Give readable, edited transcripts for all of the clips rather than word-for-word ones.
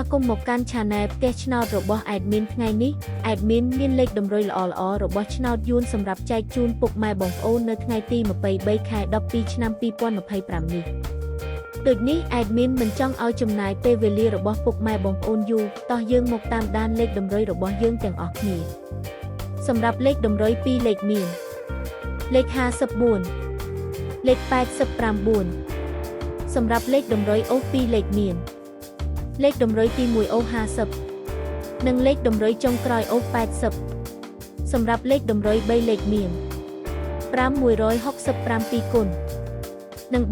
ស្វាគមន៍មកកាន់ Channel ផ្ទះឆ្នោតរបស់ Admin ថ្ងៃនេះ Admin មានលេខតម្រុយល្អៗរបស់ឆ្នោតយួនសម្រាប់ចែកជូនពុកម៉ែបងប្អូននៅថ្ងៃទី23 ខែ 12 ឆ្នាំ 2025 នេះដូចនេះ Admin មិនចង់ឲ្យចំណាយពេលវេលារបស់ពុកម៉ែបងប្អូនយូរតោះយើងមកតាមដានលេខតម្រុយរបស់យើងទាំងអស់គ្នាសម្រាប់លេខតម្រុយ2លេខមានលេខ54លេខ89សម្រាប់លេខតម្រុយអូស2លេខមានលេខតម្រុយទី1អូស50និងលេខតម្រុយចុងក្រោយអូស80សម្រាប់លេខតម្រុយ3លេខមាន5167គុណនិង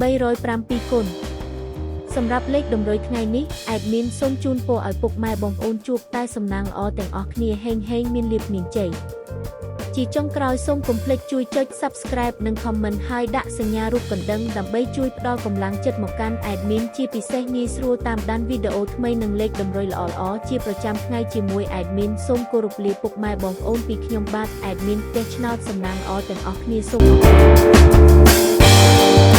307គុណសម្រាប់លេខតម្រុយថ្ងៃនេះ Admin សូមជូនពរឲ្យពុកម៉ែបងប្អូនជួបតែសំណាងល្អទាំងអស់គ្នាហេងមានលាភមានជ័យជាចុងក្រោយសូមកុំភ្លេចជួយចុច Subscribe និង Comment ហើយដាក់សញ្ញារូបកណ្ដឹងដើម្បីជួយផ្ដល់កម្លាំងចិត្តមកកាន់ Admin ជាពិសេសងាយស្រួលតាមដានវីដេអូថ្មីនិងលេខតម្រុយល្អៗជាប្រចាំថ្ងៃជាមួយ Admin សូមគោរពលាពុកម៉ែបងប្អូនពីខ្ញុំបាទ Admin ផ្ទះឆ្នោតសំណាងល្អទាំងអស់គ្នាសូមអរគុណ